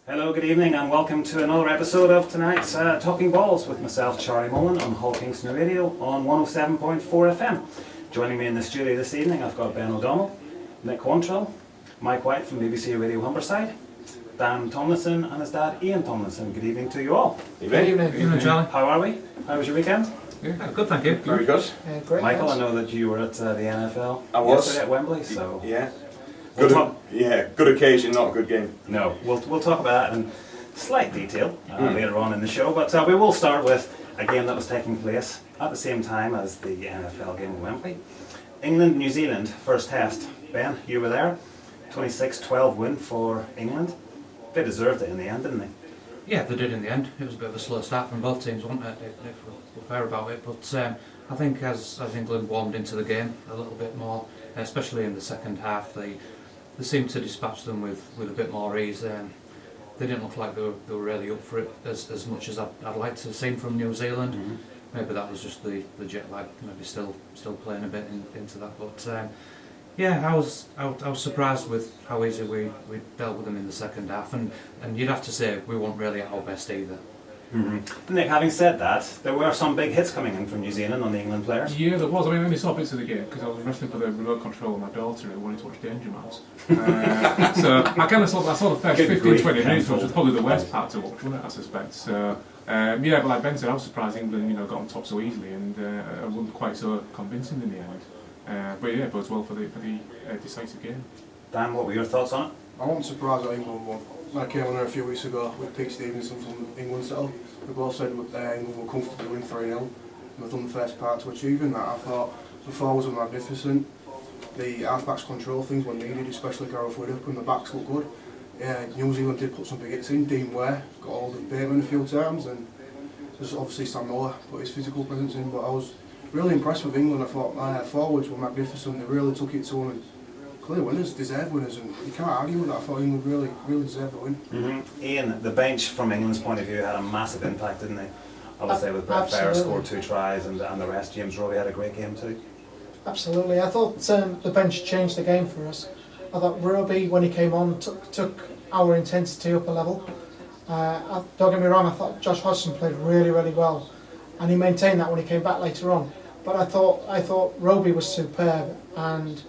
Hello, good evening, and welcome to another episode of tonight's Talking Balls with myself, Charlie Mullan, on Hull Kingston Radio on 107.4 FM. Joining me in the studio this evening, I've got Ben O'Donnell, Nick Quantrill, Mike White from BBC Radio Humberside, Dan Tomlinson and his dad Ian Tomlinson. Good evening to you all. Good evening, Charlie. How are we? How was your weekend? Yeah, good, thank you. Very good. Great. Michael, I know that you were at the NFL I was. yesterday at Wembley, so... Yeah. Good Occasion, not a good game. No, we'll talk about that in slight detail later on in the show, but we will start with a game that was taking place at the same time as the NFL game at Wembley. England-New Zealand, first test. Ben, you were there. 26-12 win for England. They deserved it in the end, didn't they? Yeah, they did in the end. It was a bit of a slow start from both teams, wasn't it, if we're fair about it. But I think as England warmed into the game a little bit more, especially in the second half, they seemed to dispatch them with a bit more ease. They didn't look like they were really up for it as much as I'd like to have seen from New Zealand. Mm-hmm. Maybe that was just the jet lag, maybe still playing a bit into that. But yeah, I was surprised with how easy we dealt with them in the second half, and you'd have to say we weren't really at our best either. Mm-hmm. Nick, having said that, there were some big hits coming in from New Zealand on the England players. Yeah, there was. I mean, I only saw bits of the game because I was wrestling for the remote control with my daughter who wanted to watch Danger Mouse. So I kind of saw the first 15-20 minutes, which was probably the worst part to watch, wasn't it, I suspect. So yeah, but like Ben said, I was surprised England got on top so easily, and I wasn't quite so convincing in the end. But yeah, it bodes well for the decisive game. Dan, what were your thoughts on it? I wasn't surprised that England won. When I came on there a few weeks ago with Pete Stevenson from England Settle, we both said England were comfortably win 3-0, and we've done the first part to achieving that. I thought the forwards were magnificent, the half-backs control things were needed, especially Gareth Widdop, and the backs looked good. Yeah, New Zealand did put some big hits in. Dean Ware got hold of Bateman a few times, and there's obviously Sam Miller put his physical presence in, but I was really impressed with England. I thought my forwards were magnificent, they really took it to them, and clear winners, deserved winners, and you can't argue with that. I thought England really deserved the win. Mm-hmm. Ian, the bench from England's point of view had a massive impact, didn't they? Obviously with Brett Ferrer scored 2 tries and the rest. James Roby had a great game too. Absolutely, I thought the bench changed the game for us. I thought Roby, when he came on, took our intensity up a level. Don't get me wrong, I thought Josh Hodgson played really well, and he maintained that when he came back later on. But I thought Roby was superb, and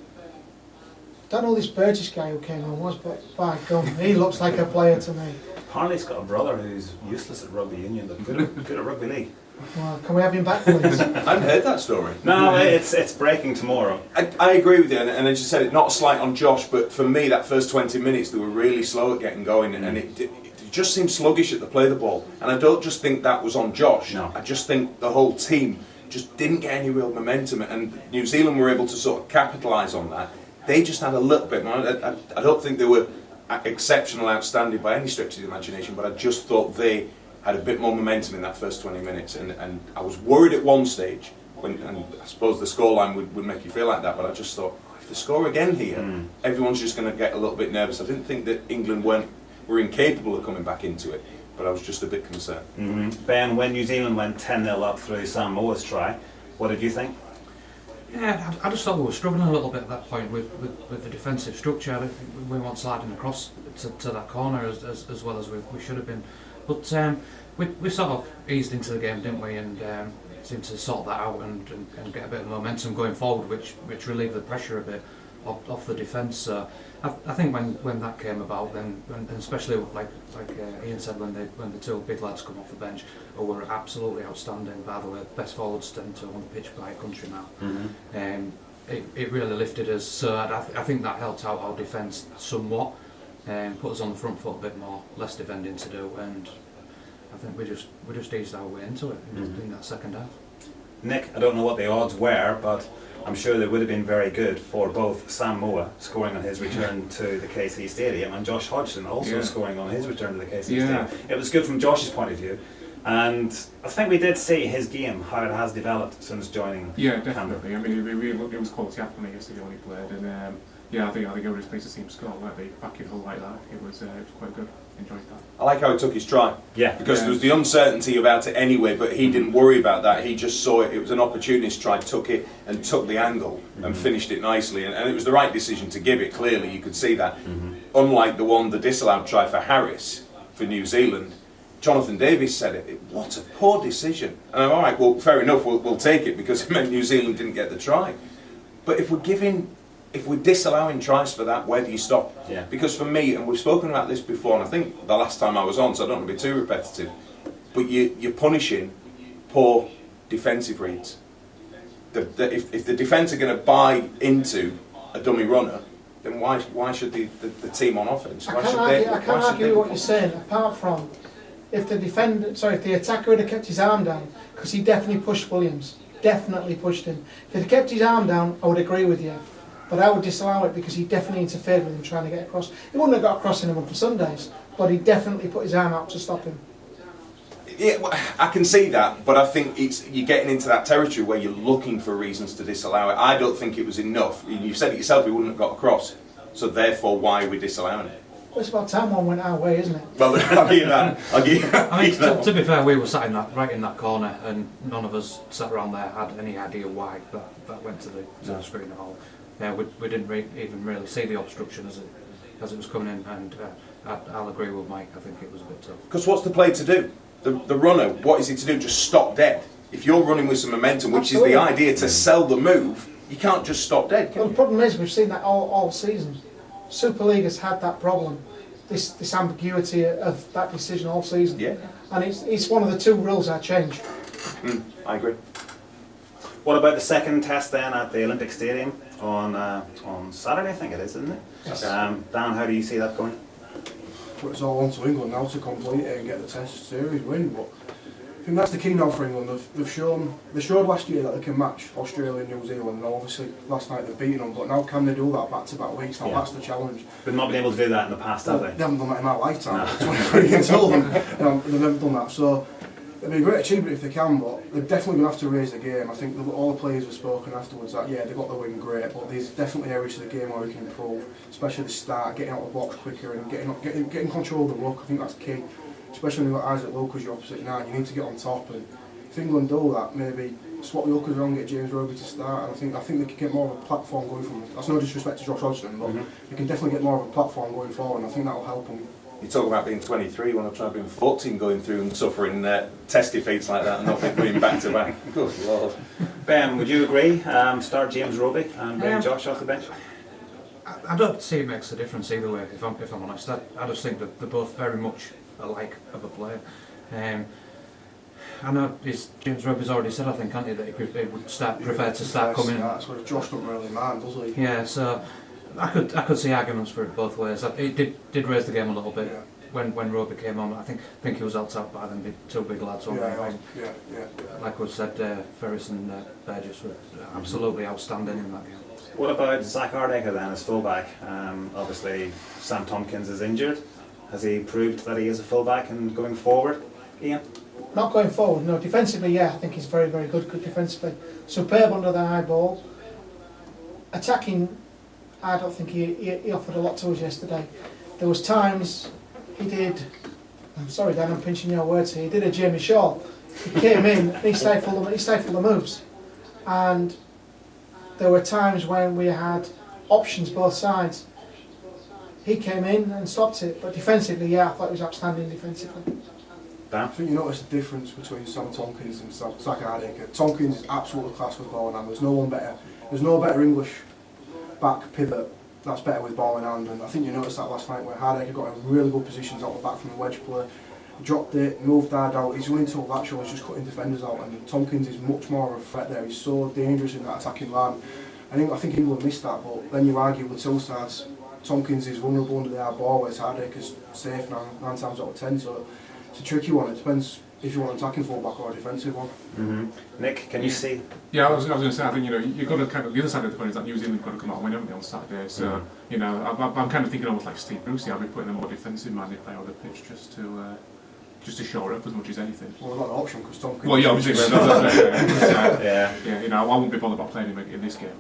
I don't know who this Burgess guy who came on was, but by God, he looks like a player to me. Apparently he's got a brother who's useless at rugby union, but good at rugby league. Well, can we have him back, please? I hadn't heard that story. No, it's breaking tomorrow. I agree with you, and as you said, it's not a slight on Josh, but for me, that first 20 minutes, they were really slow at getting going, and it just seemed sluggish at the play of the ball. And I don't just think that was on Josh. No. I just think the whole team just didn't get any real momentum, and New Zealand were able to sort of capitalise on that. They just had a little bit. I don't think they were exceptional, outstanding by any stretch of the imagination, but I just thought they had a bit more momentum in that first 20 minutes, and I was worried at one stage, and I suppose the scoreline would make you feel like that, but I just thought, if they score again here, everyone's just going to get a little bit nervous. I didn't think that England were incapable of coming back into it, but I was just a bit concerned. Mm-hmm. Ben, when New Zealand went 10-0 up through Sam Moa's try, what did you think? Yeah, I just thought we were struggling a little bit at that point with the defensive structure. We weren't sliding across to that corner as well as we should have been. But we sort of eased into the game, didn't we? And seemed to sort that out and get a bit of momentum going forward, which relieved the pressure a bit off the defence. So I think when that came about, then and especially like Ian said, when the 2 big lads come off the bench, who were absolutely outstanding, by the way, best forwards tend to on the pitch by a country now. Mm-hmm. It really lifted us. So I think that helped out our defence somewhat, and put us on the front foot a bit more, less defending to do, and I think we just eased our way into it in that second half. Nick, I don't know what the odds were, but I'm sure they would have been very good for both Sam Moa scoring on his return to the KC Stadium and Josh Hodgson also scoring on his return to the KC Stadium. It was good from Josh's point of view, and I think we did see his game, how it has developed since joining. Yeah, definitely. I mean, it was quality happening yesterday when he played, and yeah, I think everybody's pleased to see him score, weren't they? Back in Hull like that, it was quite good. Enjoyed that. I like how he took his try. Yeah. Because there was the uncertainty about it anyway, but he didn't worry about that. He just saw it. It was an opportunist try, took it and took the angle and finished it nicely. And it was the right decision to give it, clearly. You could see that. Unlike the disallowed try for Harris, for New Zealand. Jonathan Davies said it. What a poor decision. And I'm all right. Well, fair enough. We'll take it because it meant New Zealand didn't get the try. But if we're disallowing tries for that, where do you stop? Yeah. Because for me, and we've spoken about this before, and I think the last time I was on, so I don't want to be too repetitive, but you're punishing poor defensive reads. If the defence are going to buy into a dummy runner, then why should the team on offence? I can't argue what you're saying, apart from if the attacker had kept his arm down, because he definitely pushed Williams, definitely pushed him. If he'd kept his arm down, I would agree with you. But I would disallow it because he definitely interfered with him trying to get across. He wouldn't have got across in him for Sundays, but he definitely put his arm out to stop him. Yeah, well, I can see that, but I think you're getting into that territory where you're looking for reasons to disallow it. I don't think it was enough. You said it yourself, he wouldn't have got across. So therefore, why are we disallowing it? Well, it's about time one went our way, isn't it? Well, I'll give you that. I mean, to be fair, we were sat right in that corner, and none of us sat around there had any idea why that went to the screen at all. We didn't even really see the obstruction as it was coming in, and I'll agree with Mike. I think it was a bit tough. Because what's the play to do? The runner, what is he to do? Just stop dead. If you're running with some momentum, which Absolutely. is the idea to sell the move, you can't just stop dead, can Well, you? the problem is we've seen that all season. Super League has had that problem, this ambiguity of that decision all season. Yeah, And it's one of the two rules I changed. I agree. What about the second test then at the Olympic Stadium on Saturday? I think it is, isn't it? Yes. Dan, how do you see that going? But it's all on to England now to complete it and get the Test series win. But I think that's the key now for England. They showed last year that they can match Australia and New Zealand. Now obviously last night they've beaten them, but now can they do that back-to-back weeks? Now Yeah. that's the challenge. They've not been able to do that in the past, have They they? haven't done that in my lifetime. No. 23 years old, and they've never done that. So it'd be a great achievement if they can, but they're definitely going to have to raise the game. I think all the players have spoken afterwards that yeah, they got the win great, but there's definitely areas of the game where we can improve, especially the start, getting out of the box quicker and getting control of the ruck. I think that's key, especially when you've got Isaac Lowe as your opposite nine. You need to get on top, and if England do that, maybe swap the hookers around, get James Roby to start, and I think they can get more of a platform going from. That's no disrespect to Josh Hodgson, but they can definitely get more of a platform going forward, and I think that will help them. You talk about being 23 when I've tried being 14, going through and suffering test defeats like that and not being back to back. Good Lord. Ben, would you agree? Start James Roby and bring Josh off the bench? I don't see it makes a difference either way. If I'm honest, I just think that they're both very much alike of a player. I know James Roby's already said, I think, hasn't he, that he would prefer to start coming. That's what Josh don't really mind, does he? Yeah, so I could see arguments for it both ways. It did raise the game a little bit when Roby came on. I think he was helped out by them two big lads. Yeah. Like we said, Ferris and Burgess were absolutely outstanding in that game. What about Zach Ardacre then as fullback? Obviously, Sam Tompkins is injured. Has he proved that he is a fullback and going forward, Ian? Not going forward, no. Defensively, yeah, I think he's very, very good defensively. Superb under the high ball. Attacking, I don't think he offered a lot to us yesterday. There was times he did, I'm sorry Dan, I'm pinching your words here, he did a Jamie Shaw. He came in and he stifled the moves. And there were times when we had options both sides. He came in and stopped it, but defensively, yeah, I thought he was outstanding defensively. Dan? I think you notice the difference between Sam Tompkins and Zach Ardacre. Tompkins is absolutely class with ball in hand. There's no one better. There's no better English back pivot that's better with ball in hand. And I think you noticed that last night where Ardacre got in really good positions out the back from the wedge play. Dropped it, moved hard out. His running tool that show is just cutting defenders out. And Tompkins is much more of a threat there. He's so dangerous in that attacking line. I think England missed that, but then you argue with two sides. Tompkins is vulnerable under the hard ball, whereas Ardacre's safe 9 times out of 10. So it's a tricky one. It depends if you want an attacking fullback or a defensive one. Nick, can you see? Yeah, I was going to say, I think, you've got to kind of, the other side of the coin is that New Zealand's got to come out and win, haven't they, on Saturday. So, I'm kind of thinking almost like Steve Bruce, I'll be putting a more defensive-minded player on the pitch just to shore up as much as anything. Well, we've got the option because Tompkins... Well, yeah, obviously, Yeah. I won't be bothered about playing him in this game.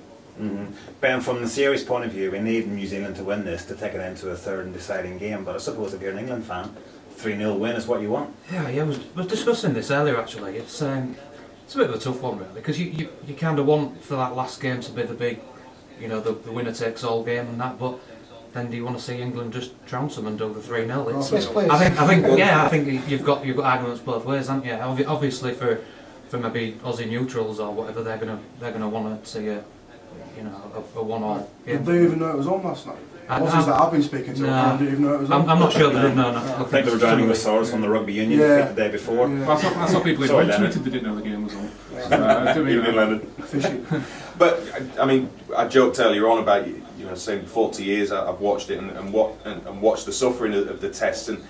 Ben, from the series point of view, we need New Zealand to win this to take it into a third and deciding game, but I suppose if you're an England fan, 3-0 win is what you want. Yeah, I was discussing this earlier actually. It's a bit of a tough one really, because you kind of want for that last game to be the big, the winner takes all game and that, but then do you want to see England just trounce them and do the 3-0? It's, Yes, please. I think you've got arguments both ways, haven't you? Obviously for maybe Aussie neutrals or whatever, they're gonna want to see a 1-1 game. Did they even know it was on last night? Aussies that I've been speaking to, No. didn't even know it was on. I'm not sure they didn't know. I think they were drowning with swords from the rugby union Yeah. defeat the day before. Yeah. I saw people in Sorry, Manchester Leonard. they didn't know the game was on. Even in London. Fishy. But I mean, I joked earlier on about saying 40 years I've watched it and watched the suffering of the tests, and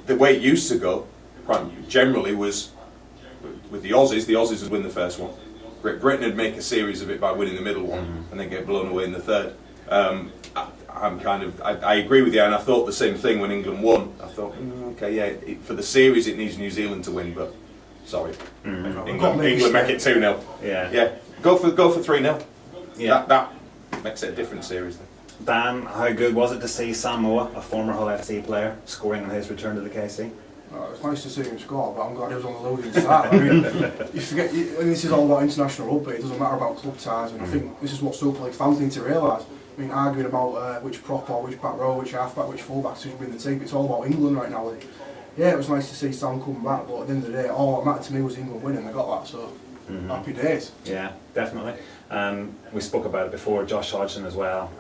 the way it used to go, generally was with the Aussies would win the first one. Great Britain would make a series of it by winning the middle one and then get blown away in the third. I agree with you, and I thought the same thing when England won. I thought, for the series it needs New Zealand to win, but sorry, England make it 2-0. Yeah. Go for 3-0. Yeah. That makes it a different series then. Dan, how good was it to see Samoa, a former Hull FC player, scoring on his return to the KC? It's nice to see him score, but I'm glad he was on the losing side. I mean, you forget, and this is all about international rugby, it doesn't matter about club ties, and I think this is what Super League fans need to realise. I mean, arguing about which prop or which back row, which half-back, which full-back should be in the team, it's all about England right now. And yeah, it was nice to see Sam come back, but at the end of the day, all that mattered to me was England winning, they got that, so happy days. Yeah, definitely. We spoke about it before, Josh Hodgson as well.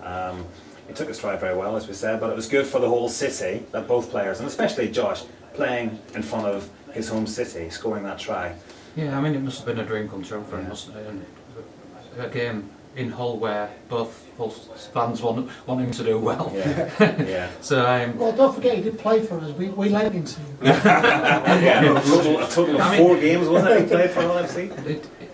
He took his stride very well, as we said, but it was good for the whole city that both players, and especially Josh, playing in front of his home city, scoring that try. Yeah, I mean, it must have been a dream come true for him, mustn't it? And a game in Hull where both Hull fans want him to do well. Yeah. So, Well, don't forget he did play for us. We lent him to you. A total of 4 games, wasn't it, he played for Hull FC?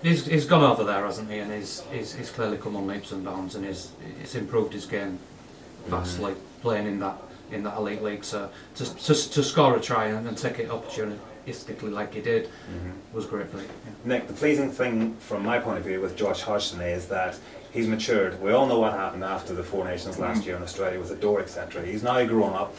He's gone over there, hasn't he? And he's clearly come on leaps and bounds, and he's improved his game vastly, playing in that elite league. So to score a try and take it opportunistically like he did was great for him. Yeah. Nick, the pleasing thing from my point of view with Josh Hodgson is that he's matured. We all know what happened after the Four Nations last year in Australia with the door, etc. He's now grown up.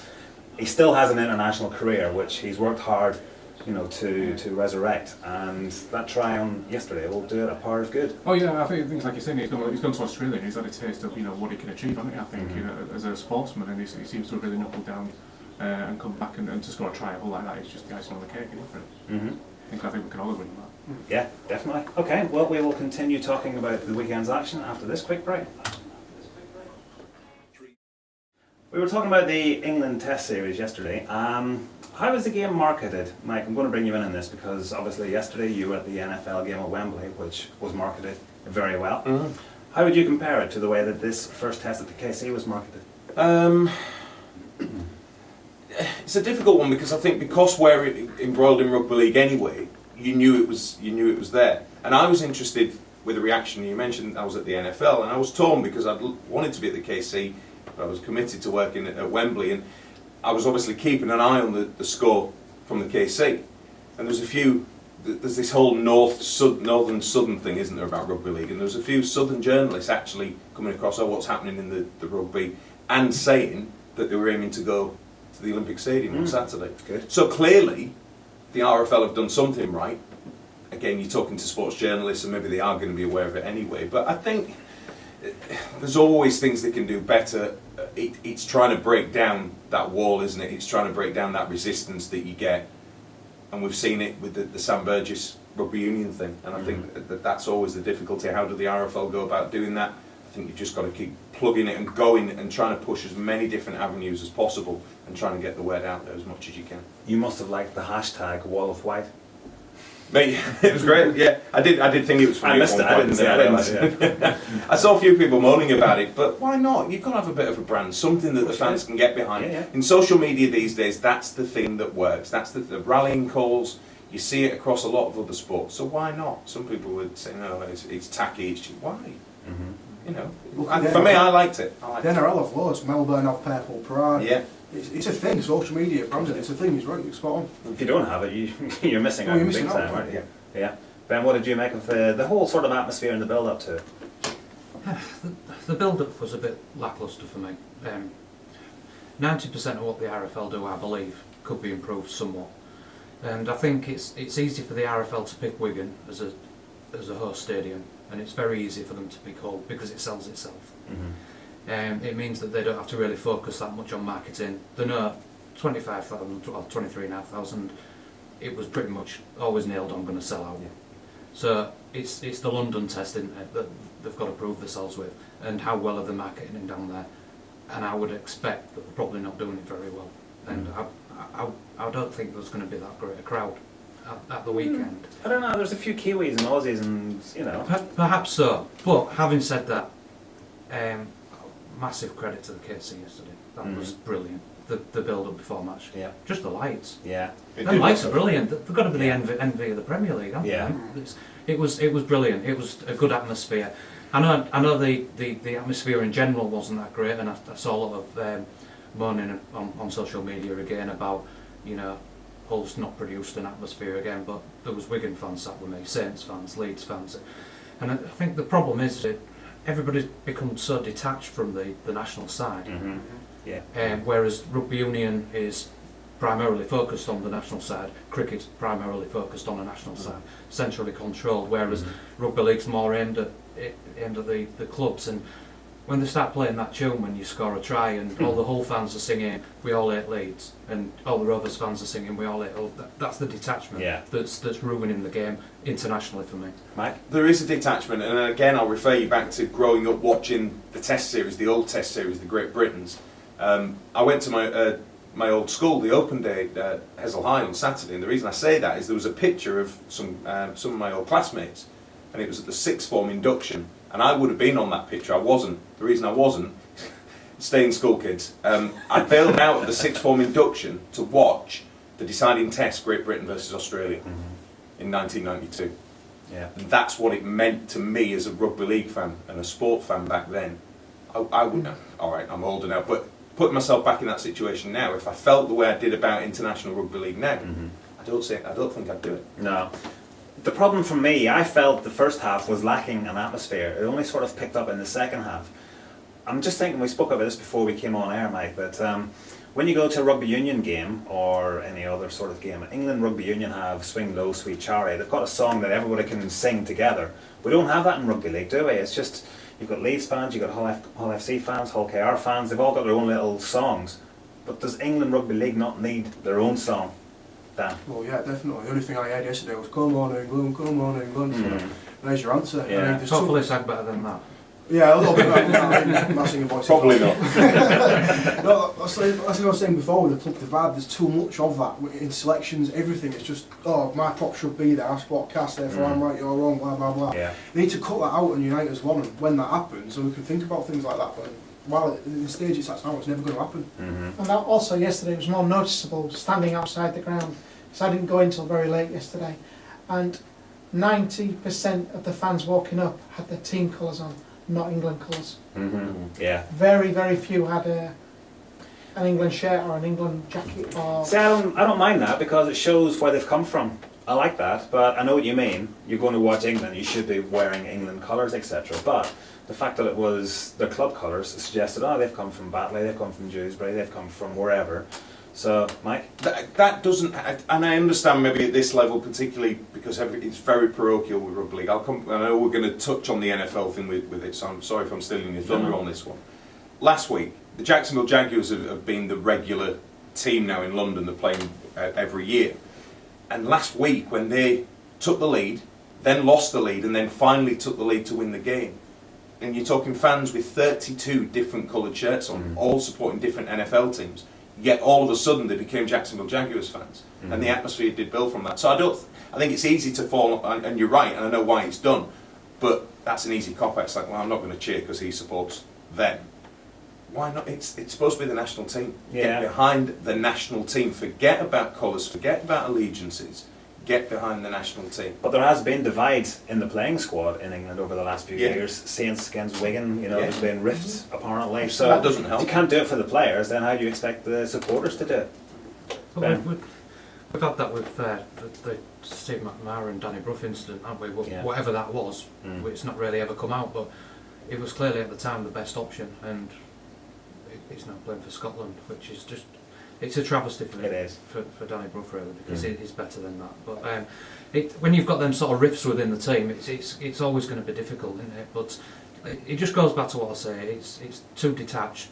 He still has an international career, which he's worked hard, to resurrect. And that try on yesterday will do it a part of good. Oh yeah, I think things like you're saying, he's gone to Australia and he's had a taste of what he can achieve, hasn't he? I think as a sportsman, and he seems to have really knuckled down and come back and to score a try like that is just the icing on the cake, isn't it? I think we can all agree on that. Yeah, definitely. Okay, well, we will continue talking about the weekend's action after this quick break. We were talking about the England Test series yesterday. How was the game marketed? Mike, I'm going to bring you in on this because obviously yesterday you were at the NFL game at Wembley, which was marketed very well. How would you compare it to the way that this first test at the KC was marketed? It's a difficult one because I think because we're embroiled in rugby league anyway, you knew it was there. And I was interested with the reaction. You mentioned I was at the NFL, and I was torn because I wanted to be at the KC. I was committed to working at Wembley, and I was obviously keeping an eye on the score from the KC. And there's this whole northern southern thing, isn't there, about rugby league? And there was a few southern journalists actually coming across what's happening in the rugby and saying that they were aiming to go to the Olympic Stadium on Saturday. Good. So clearly, the RFL have done something right. Again, you're talking to sports journalists, and maybe they are going to be aware of it anyway. But I think there's always things they can do better. It's trying to break down that wall, isn't it? It's trying to break down that resistance that you get. And we've seen it with the Sam Burgess rugby union thing. And I think that's always the difficulty. How do the RFL go about doing that? I think you've just got to keep plugging it and going and trying to push as many different avenues as possible and trying to get the word out there as much as you can. You must have liked the hashtag Wall of White. Mate, it was great. Yeah, I did think it was funny. I missed it. I didn't see it. I saw a few people moaning about it, but why not? You've got to have a bit of a brand, something that the fans can get behind. Yeah. In social media these days, that's the thing that works. That's the rallying calls. You see it across a lot of other sports. So why not? Some people would say, no, it's tacky. It's just, why? For me, I liked it. The NRL have loads. Melbourne have Purple Pride. Yeah. It's a thing. Social media branding. It's a thing. He's right. You're spot on. If you don't have it, you're missing out. You're missing big out, time, aren't you? yeah. Yeah. Ben, what did you make of the whole sort of atmosphere and the build-up to it? The build-up was a bit lacklustre for me. 90% of what the RFL do, I believe, could be improved somewhat. And I think it's easy for the RFL to pick Wigan as a host stadium, and it's very easy for them to pick Hull because it sells itself. It means that they don't have to really focus that much on marketing. They know 25,000 or 23,500. It was pretty much always nailed on going to sell out. Yeah. So it's the London test, isn't it, that they've got to prove themselves with, and how well are they marketing down there. And I would expect that they're probably not doing it very well. And I don't think there's going to be that great a crowd at the weekend. I don't know, there's a few Kiwis and Aussies and, you know. Perhaps so. But having said that, massive credit to the KC yesterday. That was brilliant. The build-up before match. Yeah. Just the lights. Yeah. The lights are brilliant. They've got to be the envy of the Premier League, haven't Yeah. they? It was brilliant. It was a good atmosphere. I know the atmosphere in general wasn't that great, and I saw a lot of moaning on social media again about, you know, Hull's not produced an atmosphere again, but there was Wigan fans sat with me, Saints fans, Leeds fans, and I think the problem is that everybody's become so detached from the national side. Mm-hmm. Yeah. Whereas rugby union is primarily focused on the national side, cricket's primarily focused on the national side, centrally controlled, whereas rugby league's more aimed at the clubs. And when they start playing that tune when you score a try and all the Hull fans are singing "We all hate Leeds" and all the Rovers fans are singing "We all hate Hull," that's the detachment that's ruining the game internationally for me. Mike? There is a detachment, and again I'll refer you back to growing up watching the Test series, the old Test series, the Great Britons. I went to my old school, the Open Day at Hessle High on Saturday, and the reason I say that is there was a picture of some of my old classmates, and it was at the sixth form induction, and I would have been on that picture. I wasn't. The reason I wasn't, staying school kids, I bailed out at the sixth form induction to watch the deciding test, Great Britain versus Australia, in 1992. Yeah. And that's what it meant to me as a rugby league fan and a sport fan back then. I wouldn't have, alright, I'm older now, but putting myself back in that situation now, if I felt the way I did about international rugby league now, I don't think I'd do it. No. The problem for me, I felt the first half was lacking an atmosphere. It only sort of picked up in the second half. I'm just thinking, we spoke about this before we came on air, Mike, but when you go to a rugby union game or any other sort of game, England Rugby Union have Swing Low, Sweet Charlie. They've got a song that everybody can sing together. We don't have that in rugby league, do we? It's just, you've got Leeds fans, you've got Hull FC fans, Hull KR fans, they've all got their own little songs. But does England Rugby League not need their own song, Dan? Well, yeah, definitely. The only thing I heard yesterday was "Come on England, come on England." So there's your answer. Yeah. I mean, there's Hopefully it's better than that. Yeah, a little bit better than that. I'm not singing voice. Probably not. No, that's like I was saying before with the club divide. There's too much of that in selections. Everything. It's just, oh, my prop should be there. I sport cast, therefore I'm right, you're wrong. Blah blah blah. Yeah. They need to cut that out and unite as one. And when that happens, so we can think about things like that. But while in the stage it's at now, it's never going to happen. Mm-hmm. And that also yesterday was more noticeable standing outside the ground, because I didn't go in until very late yesterday, and 90% of the fans walking up had their team colours on, not England colours. Mm-hmm. Yeah. Very, very few had an England shirt or an England jacket. Or See, I don't mind that because it shows where they've come from. I like that, but I know what you mean. You're going to watch England, you should be wearing England colours, etc. But the fact that it was their club colours suggested, oh, they've come from Batley, they've come from Dewsbury, they've come from wherever. So, Mike? That doesn't, and I understand maybe at this level, particularly because it's very parochial with rugby league. I know we're going to touch on the NFL thing with it, so I'm sorry if I'm stealing your thunder on this one. Last week, the Jacksonville Jaguars have been the regular team now in London. They're playing every year. And last week, when they took the lead, then lost the lead, and then finally took the lead to win the game, and you're talking fans with 32 different coloured shirts on, all supporting different NFL teams. Yet all of a sudden they became Jacksonville Jaguars fans, and the atmosphere did build from that. So I think it's easy to fall, and you're right, and I know why it's done, but that's an easy cop-out. It's like, well, I'm not going to cheer because he supports them. Why not? It's supposed to be the national team. Yeah. Get behind the national team. Forget about colours. Forget about allegiances. Get behind the national team. But there has been divide in the playing squad in England over the last few years. Saints against Wigan, there's been rifts apparently. So that doesn't help. If you can't do it for the players, then how do you expect the supporters to do it? Well, we've had that with the Steve McNamara and Danny Brough incident, haven't we? Whatever that was, it's not really ever come out, but it was clearly at the time the best option, and he's now playing for Scotland, which is just, it's a travesty for, it is. for Danny Brough really, because he's better than that. But when you've got them sort of rifts within the team, it's always going to be difficult, isn't it? But it just goes back to what I say. It's too detached.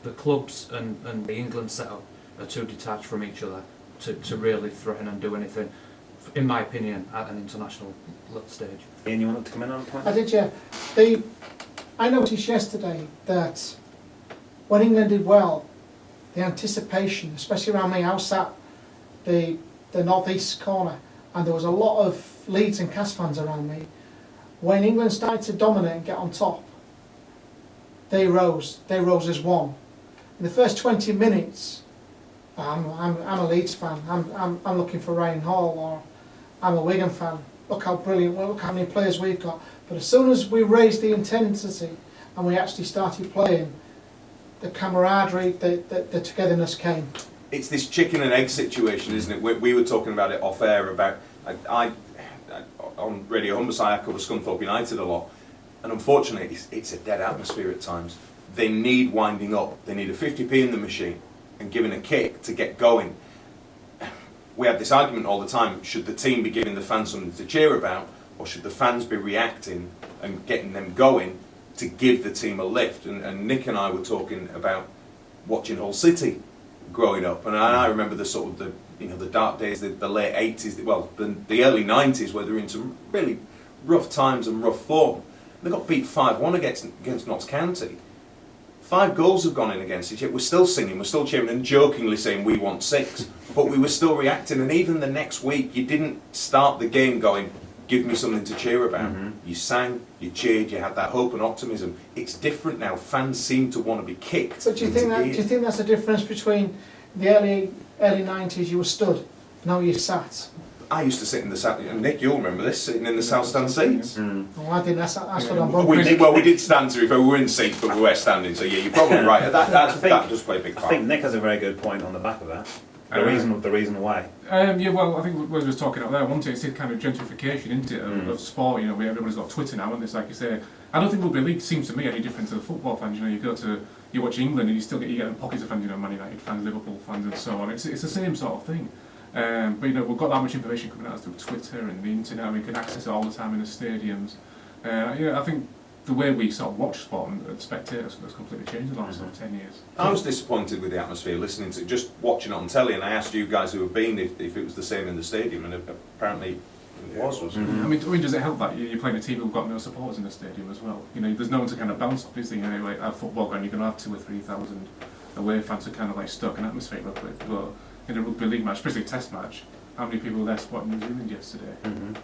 The clubs and the England setup are too detached from each other to really threaten and do anything, in my opinion, at an international stage. Ian, you wanted to come in on a point? I did, yeah. I noticed yesterday that when England did well, the anticipation, especially around me, I was sat the northeast corner, and there was a lot of Leeds and Cas fans around me. When England started to dominate and get on top, they rose as one. In the first 20 minutes, I'm a Leeds fan. I'm looking for Ryan Hall, or I'm a Wigan fan. Look how brilliant! Look how many players we've got. But as soon as we raised the intensity and we actually started playing, the camaraderie, the togetherness came. It's this chicken and egg situation, isn't it? We were talking about it off air about I on Radio Humberside. I cover Scunthorpe United a lot, and unfortunately, it's a dead atmosphere at times. They need winding up. They need a 50p in the machine and giving a kick to get going. We have this argument all the time: should the team be giving the fans something to cheer about, or should the fans be reacting and getting them going to give the team a lift? And Nick and I were talking about watching Hull City growing up, and I remember the sort of the dark days, the late 80s, well, the early 90s, where they were in some really rough times and rough form. They got beat 5-1 against Notts County. 5 goals have gone in against it, yet we're still singing, we're still cheering and jokingly saying we want 6, but we were still reacting. And even the next week, you didn't start the game going, give me something to cheer about. You sang, you cheered, you had that hope and optimism. It's different now. Fans seem to want to be kicked. But do you think that's the difference between the early 90s? You were stood, now you're sat. I used to sit in the south, and Nick, you'll remember this, sitting in the south stand seats. Oh, I didn't. I stood on both. We did stand to it, but we were in seats, but we were standing. So yeah, you're probably right. That does play a big part. I think Nick has a very good point on the back of that. The reason why. Yeah, well, I think we were just talking out there, wasn't it? It's a kind of gentrification, isn't it, of sport. You know, everybody's got Twitter now, and it's like you say. I don't think rugby league seems to me any different to the football fans. You know, you watch England, and you get pockets of fans. You know, Man United fans, Liverpool fans, and so on. It's the same sort of thing. But you know, we've got that much information coming at us through Twitter and the internet, and we can access it all the time in the stadiums. I think the way we sort of watch sport and spectators has completely changed in the last sort of 10 years. I was disappointed with the atmosphere, listening to just watching it on telly, and I asked you guys who have been if it was the same in the stadium, and apparently it was. I mean, does it help that you're playing a team who've got no supporters in the stadium as well? You know, there's no one to kind of bounce off, is there? You know, like at football ground, you're going to have 2,000 or 3,000 away fans to kind of like stoke an atmosphere up with. But in a rugby league match, especially a test match, how many people were there supporting New Zealand yesterday?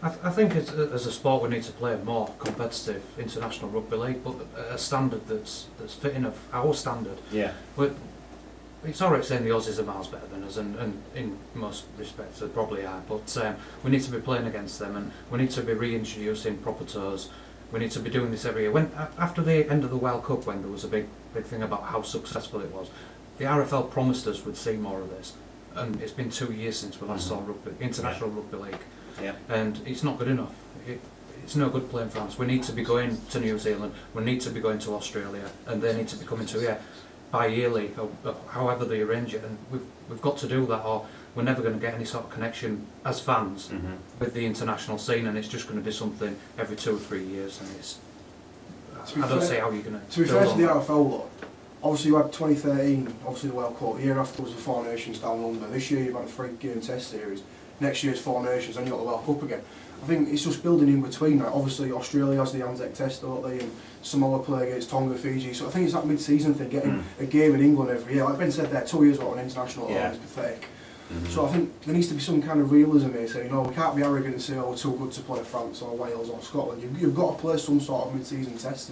I think as a sport we need to play a more competitive international rugby league, but at a standard that's fitting of our standard. Yeah. But it's alright saying the Aussies are miles better than us, and in most respects they probably are, but we need to be playing against them, and we need to be reintroducing proper tours. We need to be doing this every year. After the end of the World Cup, when there was a big thing about how successful it was, the RFL promised us we'd see more of this. And it's been 2 years since we last saw international rugby league, and it's not good enough. It's no good playing France. We need to be going to New Zealand, we need to be going to Australia, and they need to be coming to here bi-yearly, or however they arrange it. And we've got to do that, or we're never going to get any sort of connection as fans with the international scene, and it's just going to be something every 2 or 3 years. And I don't see how you're going to. To be fair to the RFL, though, obviously you had 2013, obviously the World Cup. The year after was the Four Nations down under. This year you've had a 3-game test series. Next year's Four Nations, and you got the World Cup again. I think it's just building in between that. Obviously Australia has the Anzac Test, don't they? And Samoa play against Tonga, Fiji. So I think it's that mid-season thing, getting a game in England every year. Like Ben said there, 2 years without an international is pathetic. So I think there needs to be some kind of realism here, saying, we can't be arrogant and say, we're too good to play France or Wales or Scotland. You've got to play some sort of mid-season test.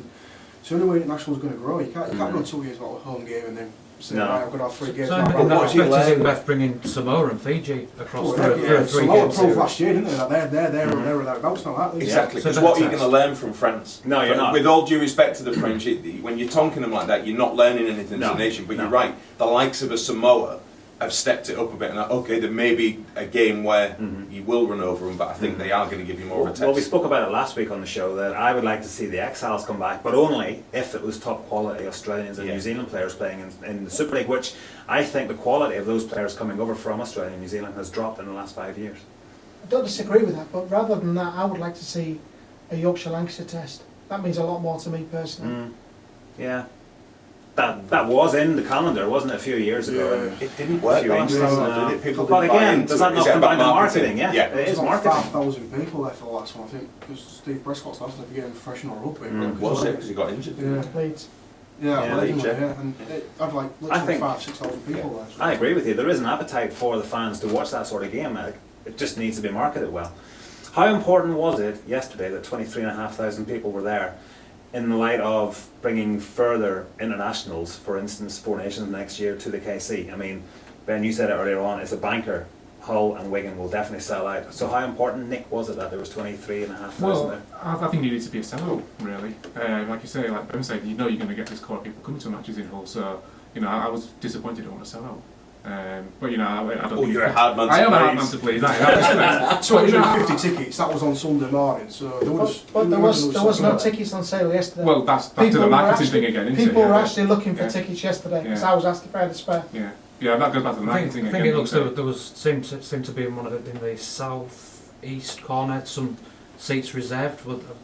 So the only way international is going to grow, you can't go 2 years without a home game and then say, right, I'm going to have 3 games. So in that respect, is it worth bringing Samoa and Fiji across for a 3-game Samoa series? proved last year, didn't they? They're thereabouts now, aren't they? Exactly, because what are you going to learn from France? No, you're not. With all due respect to the French, when you're tonking them like that, you're not learning anything as a nation, but you're right. The likes of a Samoa have stepped it up a bit, and okay, there may be a game where you will run over them, but I think they are going to give you more of a test. Well, we spoke about it last week on the show that I would like to see the Exiles come back, but only if it was top quality Australians and New Zealand players playing in the Super League, which I think the quality of those players coming over from Australia and New Zealand has dropped in the last 5 years. I don't disagree with that, but rather than that, I would like to see a Yorkshire Lancashire test. that means a lot more to me personally. Yeah. That was in the calendar, wasn't it, a few years ago? Yeah. And It didn't work last few time, inches, did it? People but didn't buy again, into does it. that Is not it come down about to marketing? Yeah, Yeah. it is There's marketing. 5,000 people there for the last one, I think, because Steve Prescott's last time getting professional rugby. Was it? Because he got injured. Yeah. Leeds. Yeah, Yeah, allegedly, Leeds, yeah. And it had like I literally think- 5,000-6,000 people there. So. I agree with you. There is an appetite for the fans to watch that sort of game. It just needs to be marketed well. How important was it yesterday that 23,500 people were there in the light of bringing further internationals, for instance, Four Nations next year to the KC? I mean, Ben, you said it earlier on, it's a banker. Hull and Wigan will definitely sell out. So how important, Nick, was it that there was 23,500 Well, there? I think it needed to be a sellout, really. Like you say, like Ben said, you know you're going to get this core of people coming to matches in Hull, so, I was disappointed it wasn't a sellout. But, I don't Oh, think... you're a hard man to I am a hard please. man to please, that is. 250 tickets, that was on Sunday morning, so there was, But there was no tickets on sale yesterday. Well, that's back to People the were marketing actually- thing again, isn't it? People were Yeah. actually looking for Yeah. tickets yesterday because Yeah. I was asked if I had a spare. Yeah, that goes back to the I marketing think again. it looks doesn't there was seemed to be in the south-east corner some seats reserved.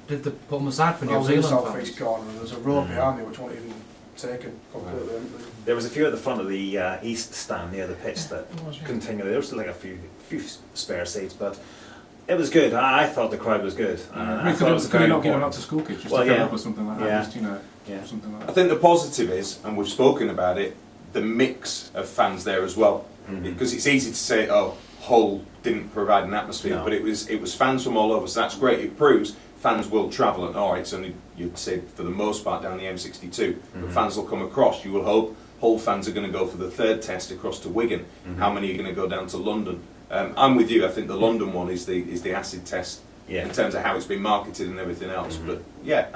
Did they put them aside for I New was in the Zealand south fans? east corner and there's a row behind me which wasn't even taken completely empty. There was a few at the front of the east stand near the pitch that It was, yeah. continually. There was like a few spare seats, but it was good. I thought the crowd was good. I thought it was could very you not give them out important. to school kids just Well, to fill yeah. up or something like that? Yeah. Just, Yeah. something like I that. think the positive is, and we've spoken about it, the mix of fans there as well. Because it's easy to say, oh, Hull didn't provide an atmosphere, No. but it was fans from all over, so that's great. It proves fans will travel, and all right, it's only, you'd say, for the most part down the M62, but fans will come across. You will hope Hull fans are going to go for the third test across to Wigan. How many are going to go down to London? I'm with you. I think the London one is the acid test Yeah. in terms of how it's been marketed and everything else. But yeah,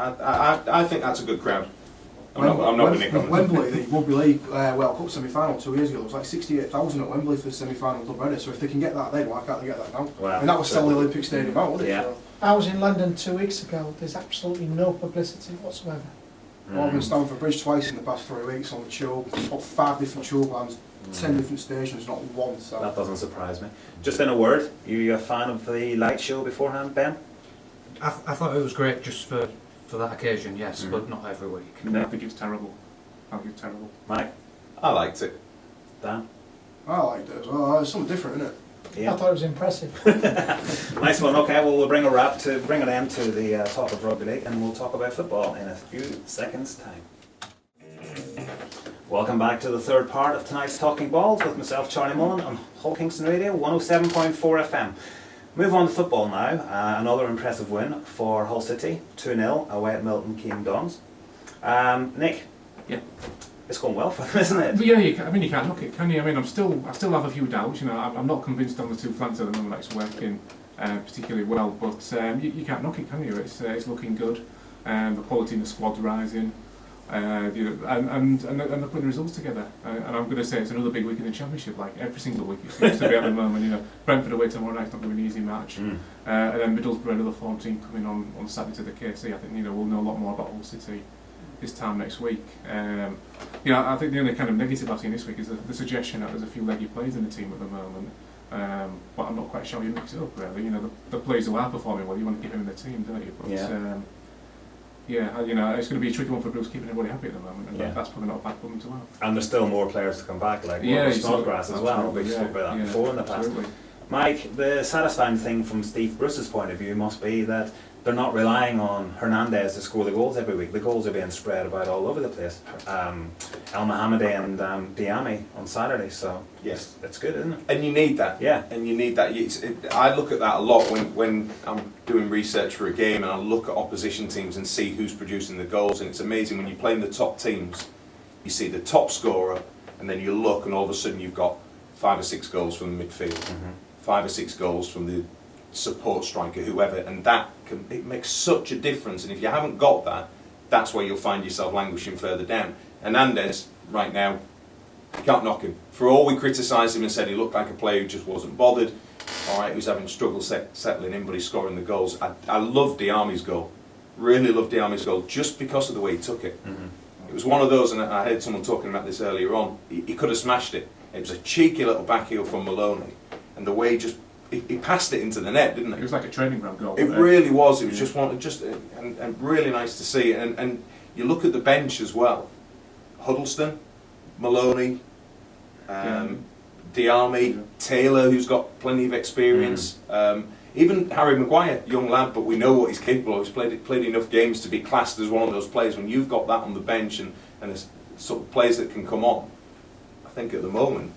I think that's a good crowd. I'm not with Nick on this. Wembley, the Rugby League World Cup semi-final 2 years ago, it was like 68,000 at Wembley for the semi-final club ready. So if they can get that then, why can't they get that now? Wow. And that was still the Olympic Stadium out, wasn't it? Yeah. So, I was in London 2 weeks ago. There's absolutely no publicity whatsoever. I've been Stamford Bridge twice in the past 3 weeks on the tube. Got 5 different tube lines, 10 different stations, not one. So. That doesn't surprise me. Just in a word, you a fan of the light show beforehand, Ben? I thought it was great just for that occasion, yes, but not every week. I think it's terrible. I think it's terrible. Mike? I liked it. Dan? I liked it as well. It's something different, isn't it? I thought it was impressive. Nice one. Okay, well, we'll bring an end to the talk of rugby league, and we'll talk about football in a few seconds' time. Welcome back to the third part of tonight's Talking Balls with myself, Charlie Mullan, on Hull Kingston Radio, 107.4 FM. Move on to football now. Another impressive win for Hull City, 2-0 away at Milton Keynes Dons. Nick? Yeah. It's going well for them, isn't it? But yeah, you can't knock it, can you? I mean, I still have a few doubts. I'm not convinced on the two flanks at the moment that it's working particularly well. But you can't knock it, can you? It's looking good. The quality in the squad's rising, and they're putting results together. And I'm going to say it's another big week in the Championship. Like every single week it seems to be at the moment. Brentford away tomorrow night's not going to be an easy match. And then Middlesbrough, another form team coming on Saturday to the KC. I think we'll know a lot more about Hull City this time next week. I think the only kind of negative I've seen this week is the suggestion that there's a few leggy players in the team at the moment, but I'm not quite sure you mix it up really. The players who are performing well, you want to keep them in the team, don't you? But it's going to be a tricky one for Bruce keeping everybody happy at the moment, and that's probably not a bad problem to have. And there's still more players to come back, like Yeah, Snodgrass as well. We've spoken about that before in the past. Absolutely. Mike, the satisfying thing from Steve Bruce's point of view must be that they're not relying on Hernandez to score the goals every week. The goals are being spread about all over the place. El Mohammadi and Diame on Saturday, so Yes. it's good, isn't it? And you need that. Yeah. And you need that. I look at that a lot when I'm doing research for a game, and I look at opposition teams and see who's producing the goals. And it's amazing when you play in the top teams, you see the top scorer, and then you look, and all of a sudden you've got 5 or 6 goals from the midfield, 5 or 6 goals from the support striker, whoever, and it makes such a difference. And if you haven't got that, that's where you'll find yourself languishing further down. Hernandez, right now, you can't knock him. For all we criticised him and said he looked like a player who just wasn't bothered, alright, he was having struggle settling in, but he's scoring the goals. I love Diame's goal, really love Diame's goal, just because of the way he took it. It was one of those, and I heard someone talking about this earlier on, he could have smashed it. It was a cheeky little back heel from Maloney, and the way he passed it into the net, didn't It he? was like a training ground goal. It really was. It was and really nice to see. And you look at the bench as well. Huddleston, Maloney, Diarmi, Taylor, who's got plenty of experience. Even Harry Maguire, young lad, but we know what he's capable of. He's played enough games to be classed as one of those players. When you've got that on the bench and there's sort of players that can come on, I think at the moment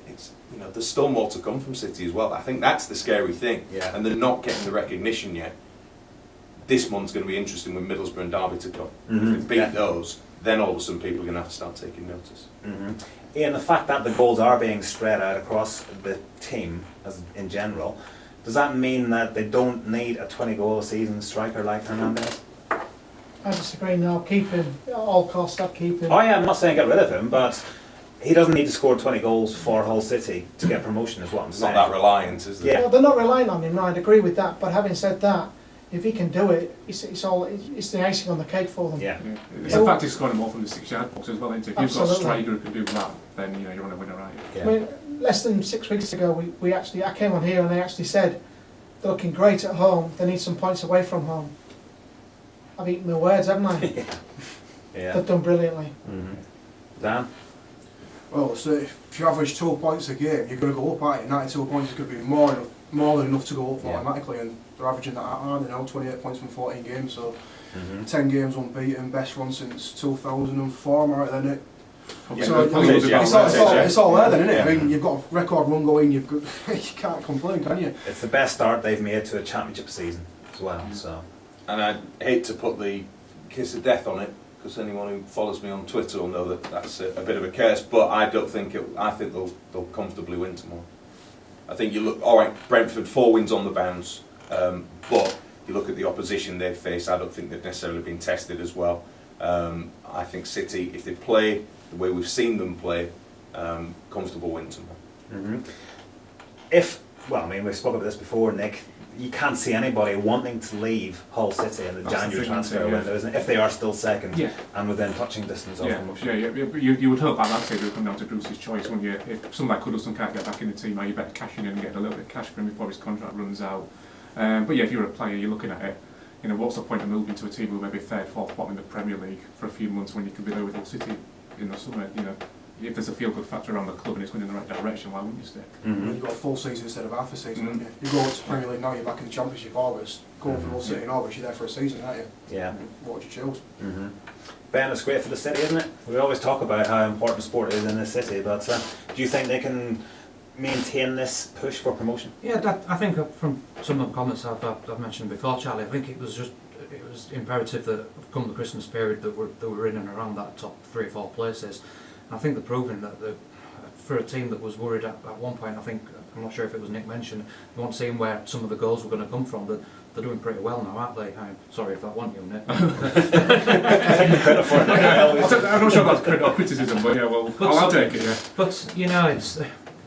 it's there's still more to come from City as well. I think that's the scary thing, and they're not getting the recognition yet. This month's going to be interesting with Middlesbrough and Derby to come. If they beat those, then all of a sudden people are going to have to start taking notice. Ian, the fact that the goals are being spread out across the team as in general, does that mean that they don't need a 20-goal-a-season striker like Hernandez? I disagree now. Keep him at all costs. Keep him. Oh yeah, I'm not saying get rid of him, but he doesn't need to score 20 goals for Hull City to get promotion, is what I'm It's saying. not that reliant, is it? Yeah. Well, they're not relying on him. No, I'd agree with that. But having said that, if he can do it, it's the icing on the cake for them. Yeah. It's the fact he's scoring more from the 6-yard box as well, isn't it? If you've got a Absolutely. striker who can do that, then you're on a winner, right? Yeah. I mean, less than 6 weeks ago, I came on here and they actually said they're looking great at home. They need some points away from home. I've eaten my words, haven't I? Yeah. They've done brilliantly. Dan? Well, so if you average 12 points a game, you're going to go up at it. 92 points is going to be more than enough to go up automatically, and they're averaging that at now, 28 points from 14 games, so 10 games unbeaten, best run since 2004, am I right then, Nick? Yeah, So good point, yeah. it's all there then, isn't it? Yeah. I mean, you've got a record run going, you can't complain, can you? It's the best start they've made to a championship season as well. So. And I hate to put the kiss of death on it, because anyone who follows me on Twitter will know that that's a bit of a curse. But I don't think I think they'll comfortably win tomorrow. I think you look all right. Brentford 4 wins on the bounce, but you look at the opposition they've faced. I don't think they've necessarily been tested as well. I think City, if they play the way we've seen them play, comfortable win tomorrow. We've spoken about this before, Nick. You can't see anybody wanting to leave Hull City in the That's January the thing, transfer yeah. window, isn't it? If they are still second Yeah. and within touching distance of promotion. You would hope at that stage it would come down to Bruce's choice, wouldn't you? If someone like Huddleston can't get back in the team, you better cash in and get a little bit of cash for him before his contract runs out. But yeah, if you're a player, you're looking at it, what's the point of moving to a team who may be third, fourth, bottom in the Premier League for a few months when you could be there with Hull City in the summer, If there's a feel-good factor around the club and it's going in the right direction, why wouldn't you stay? You've got a full season instead of half a season, haven't you? You go to Premier League now, you're back in the Championship August, go for Hull City in August, you're there for a season, aren't you? Yeah. What would you choose? Ben, it's great for the city, isn't it? We always talk about how important sport is in this city, but do you think they can maintain this push for promotion? Yeah, I think from some of the comments I've mentioned before, Charlie, I think it was imperative that come the Christmas period that we're in and around that top 3 or 4 places. And I think they're proving that for a team that was worried at one point, I'm not sure if it was Nick mentioned, they weren't seeing where some of the goals were going to come from. They're doing pretty well now, aren't they? I'm sorry if that wasn't you, Nick. I'm not sure about credit or criticism, but yeah, I'll take it, yeah. But,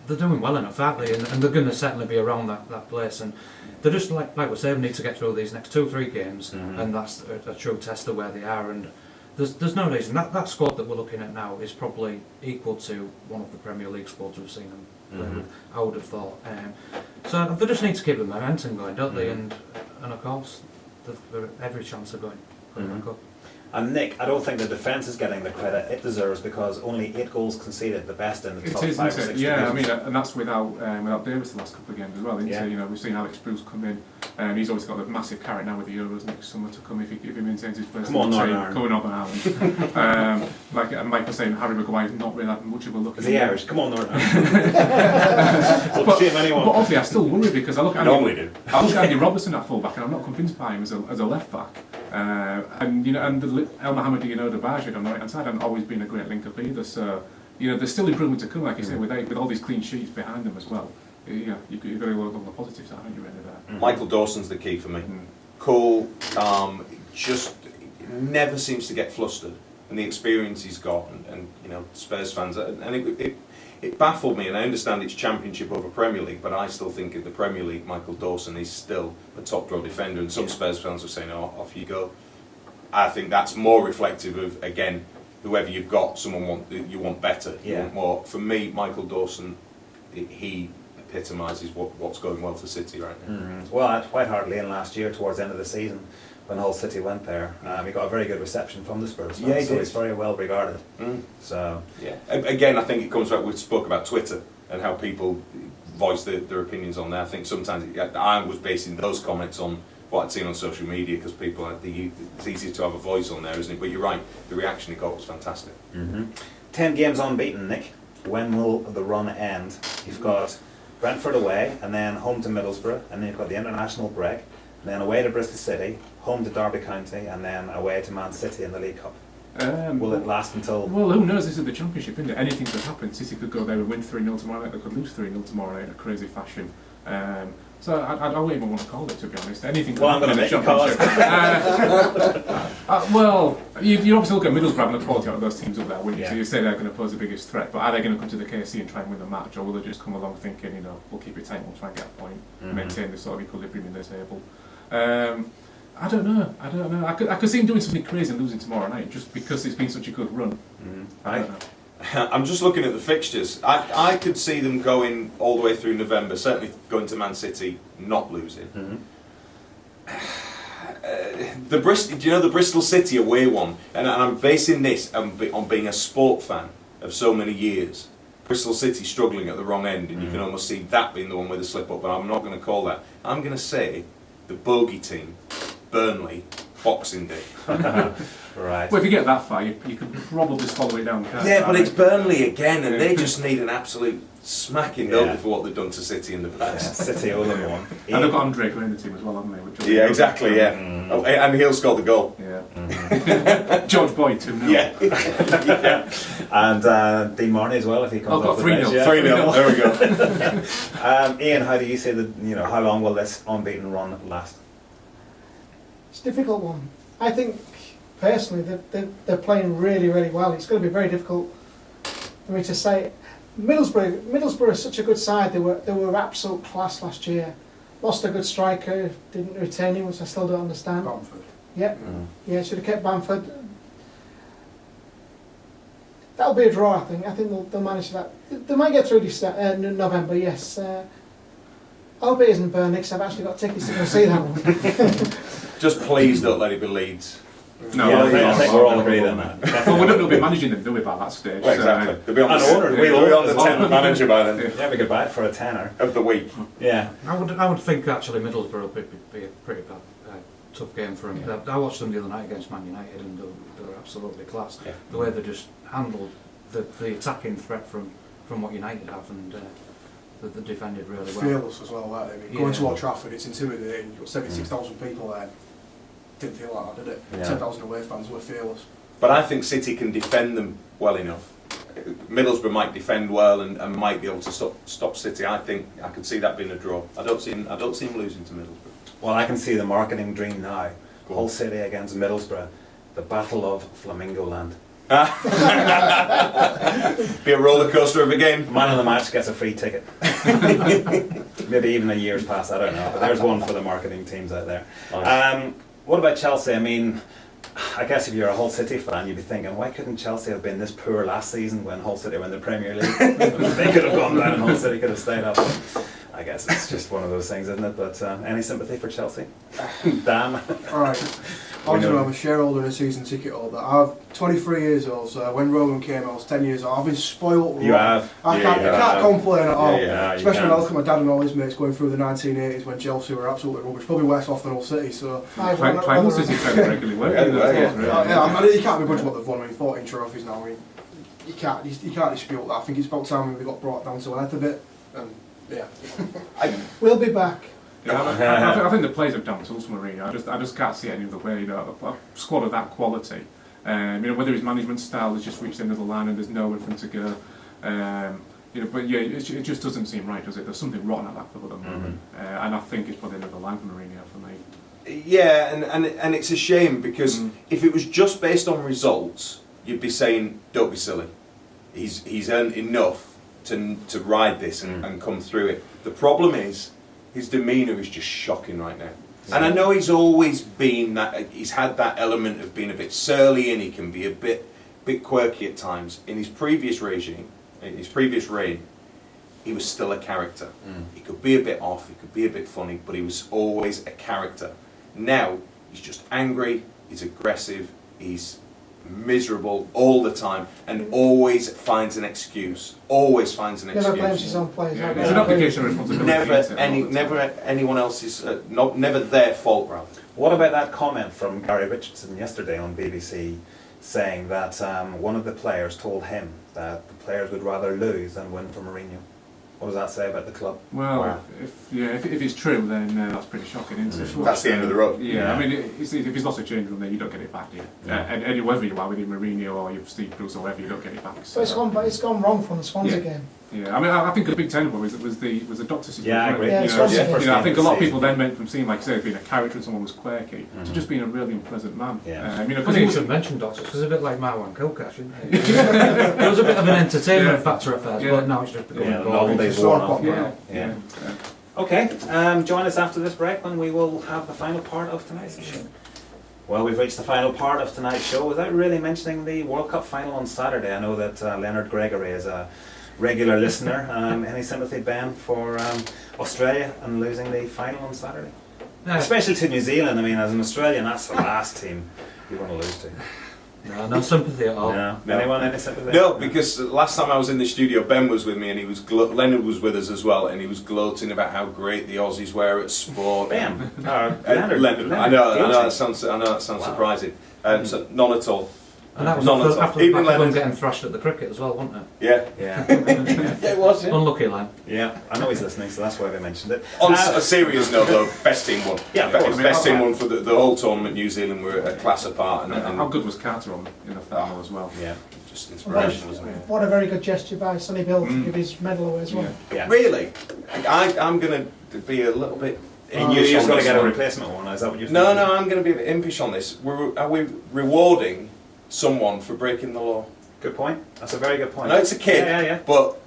they're doing well enough, aren't they? And they're going to certainly be around that place. And they're just, like we say, need to get through these next 2-3 games, and that's a true test of where they are. And there's no reason. That squad that we're looking at now is probably equal to one of the Premier League squads we've seen them play with, I would have thought. So they just need to keep the momentum going, don't they? And of course, they've every chance of going back up. And Nick, I don't think the defence is getting the credit it deserves because only 8 goals conceded, the best in the top 5 or 6 divisions. Yeah, and that's without Davis the last couple of games as well. We've seen Alex Bruce come in, and he's always got the massive carrot now with the Euros next summer to come if he maintains his place. Come on, Northern Ireland. And Mike was saying, Harry Maguire's not really that much of a look. Is he Irish? Come on, Northern Ireland. We'll shame anyone. But obviously, I still worry because I look at Normally Robertson at full back, and I'm not convinced by him as a left back. And the El Mohamed Dabaj on the right hand side hasn't always been a great link up either. So there's still improvement to come, like you say, with all these clean sheets behind them as well. You've got to look on the positive side, haven't you, really? There. Michael Dawson's the key for me. Cool, calm, just never seems to get flustered, and the experience he's got, and Spurs fans, and it baffled me. And I understand it's Championship over Premier League, but I still think in the Premier League, Michael Dawson is still a top draw defender, and some Spurs fans are saying, "Oh, off you go." I think that's more reflective of, again, whoever you've got, you want better, you want more. For me, Michael Dawson, he epitomises what's going well for City right now. Well, at White Hart Lane last year, towards the end of the season, when Hull City went there, he got a very good reception from the Spurs fans, Yeah, he so did. he's very well regarded. So Yeah. Again, I think it comes back. We spoke about Twitter and how people voice their opinions on there. I think sometimes I was basing those comments on what I'd seen on social media because people it's easier to have a voice on there, isn't it? But you're right. The reaction he got was fantastic. 10 games unbeaten, Nick. When will the run end? You've got Brentford away, and then home to Middlesbrough, and then you've got the international break, and then away to Bristol City, home to Derby County, and then away to Man City in the League Cup. Will it last until... Well, who knows? This is the Championship, isn't it? Anything could happen. City could go there and win 3-0 tomorrow night. They could lose 3-0 tomorrow night in a crazy fashion. So I wouldn't even want to call it, to be honest. Anything could Well, I'm happen going to in the make you call Championship. Well, you obviously look at Middlesbrough and the quality out of those teams up there, wouldn't you? Yeah. So you say they're going to pose the biggest threat, but are they going to come to the KFC and try and win the match, or will they just come along thinking, we'll keep it tight, we'll try and get a point, maintain this sort of equilibrium in the table? I don't know. I could see him doing something crazy and losing tomorrow night, just because it's been such a good run. I don't know. I'm just looking at the fixtures. I could see them going all the way through November, certainly going to Man City, not losing. The Bristol City away one, and I'm basing this on being a sport fan of so many years. Bristol City struggling at the wrong end, and you can almost see that being the one with the slip up, but I'm not going to call that. I'm going to say the bogey team, Burnley, Boxing Day. Right. Well, if you get that far, you could probably just follow it down. Can't Yeah, but you? it's Burnley again, and they just need an absolute smacking, don't they, for what they've done to City in the past. City owe them one. And they've got Andre Gray in the team as well, haven't they? Which Yeah, exactly, yeah. Oh, and he'll score the goal. Yeah. George Boyd too now. Yeah. And Dean Marney as well, if he comes I've off got the 3-0. bench. Yeah. 3-0, there we go. Ian, how do you see how long will this unbeaten run last? It's a difficult one. I think, personally, they're playing really, really well. It's going to be very difficult for me to say. Middlesbrough is such a good side. They were absolute class last year. Lost a good striker, didn't retain him, which I still don't understand. Bamford. Yeah, yeah, should have kept Bamford. That'll be a draw, I think. I think they'll manage that. They might get through November, yes. I hope it isn't Burnley, because I've actually got tickets to go see that one. Just please don't let it be Leeds. No, Yeah, I think we're all agreed on that. Well, we don't be managing them, do we, by that stage? Well, exactly. They'll be on And the, ordered. they'll be on the We'll 10th manager by then Yeah, we could buy it for a tenner. of the week. Yeah. I would think actually Middlesbrough will be a pretty bad, tough game for them. I watched them the other night against Man United, and they were absolutely class. Yeah. The way they just handled the attacking threat from what United have, and they defended really well. Fearless as well, weren't they? I mean, going Yeah. to Old Trafford, it's intimidating. You've got 76,000 people there. Didn't feel like that, did it? Yeah. 10,000 away fans were fearless. But I think City can defend them well enough. Middlesbrough might defend well and might be able to stop City. I think I could see that being a draw. I don't see him losing to Middlesbrough. Well, I can see the marketing dream now. Go on. Hull City against Middlesbrough. The Battle of Flamingo Land. Be a roller coaster of a game. Man of the match gets a free ticket. Maybe even a year's pass, I don't know. But there's one for the marketing teams out there. What about Chelsea? I mean, I guess if you're a Hull City fan, you'd be thinking, why couldn't Chelsea have been this poor last season when Hull City were in the Premier League? They could have gone down and Hull City could have stayed up. I guess it's just one of those things, isn't it? But any sympathy for Chelsea? Dan? Alright. I'm a shareholder and a season ticket holder. I'm 23 years old, so when Rowan came I was 10 years old. I've been spoilt. You have. I can't complain at all. Yeah, you Especially when I can't. look at my dad and all his mates going through the 1980s when Chelsea were absolutely rubbish. Probably worse off than Hull City, so... Playing City fairly regularly well. You can't begrudge what they've won. I mean, 14 trophies now. I mean, you can't dispute that. I think it's about time we got brought down to earth a bit. And yeah, We'll be back. Yeah, I think the players have done tools for Mourinho. I just can't see it any other way. A squad of that quality. Whether his management style has just reached the end of the line and there's nowhere for him to go. But yeah, it just doesn't seem right, does it? There's something rotten at that club at the moment, and I think it's probably another line for Mourinho for me. Yeah, and it's a shame because if it was just based on results, you'd be saying, don't be silly. He's earned enough to ride this and come through it. The problem is, his demeanour is just shocking right now. Yeah. And I know he's always been that, he's had that element of being a bit surly and he can be a bit quirky at times. In his previous regime, in his previous reign, he was still a character. He could be a bit off, he could be a bit funny, but he was always a character. Now, he's just angry, he's aggressive, he's miserable all the time, and always finds an excuse. Always finds an Never blames excuse. his own players. Yeah, it's an application of responsibility. Never anyone else's, never their fault, rather. What about that comment from Gary Richardson yesterday on BBC saying that one of the players told him that the players would rather lose than win for Mourinho? What does that say about the club? Well, Wow. if it's true, then that's pretty shocking, isn't it? That's the end of the road. Yeah, I mean, if he's lost a change room, then you don't get it back, do you? And whoever you are, whether you're Mourinho or you're Steve Bruce or whatever, you don't get it back. So. But it's gone wrong from the Swansea game. Yeah, I mean, I think the big turning point was the doctor situation. Yeah, I agree. Yeah, I think a lot of people then went from seeing, like you said, being a character and someone was quirky to just being a really unpleasant man. Yeah. I mean, I of think course, we should mention doctors because it's a bit like Marwan Kilka, shouldn't it? There was a bit of an entertainment factor at first, but now it's just becoming Yeah, the boring. novelty's worn off. yeah. Okay, join us after this break when we will have the final part of tonight's show. Well, we've reached the final part of tonight's show without really mentioning the World Cup final on Saturday. I know that Leonard Gregory is a regular listener. Any sympathy, Ben, for Australia and losing the final on Saturday? Yeah. Especially to New Zealand. I mean, as an Australian, that's the last team you want to lose to. No sympathy at all. No. No. Anyone any sympathy? No, because last time I was in the studio, Ben was with me, and he was Leonard was with us as well, and he was gloating about how great the Aussies were at sport. Ben? Leonard. I know that sounds Wow. surprising. So none at all. And that was None at after, all. after the Even fact of them Leonard. getting thrashed at the cricket as well, wasn't it? Yeah. Yeah. Yeah, it was. Unlucky line. Yeah, I know he's listening, so that's why we mentioned it. On a serious note, though, best team won. Yeah, of course. Best team won for the whole tournament. New Zealand were a class apart, and How good was Carter on in the final as well? Yeah. just inspirational, isn't it? What a very good gesture by Sonny Bill to give his medal away as well. Yeah. Really? I'm going to be a little bit You're impish just on going to this get a one. replacement one, is that what you're No, thinking? no, I'm going to be a bit impish on this. Are we rewarding someone for breaking the law? Good point. That's a very good point. I know it's a kid, Yeah. but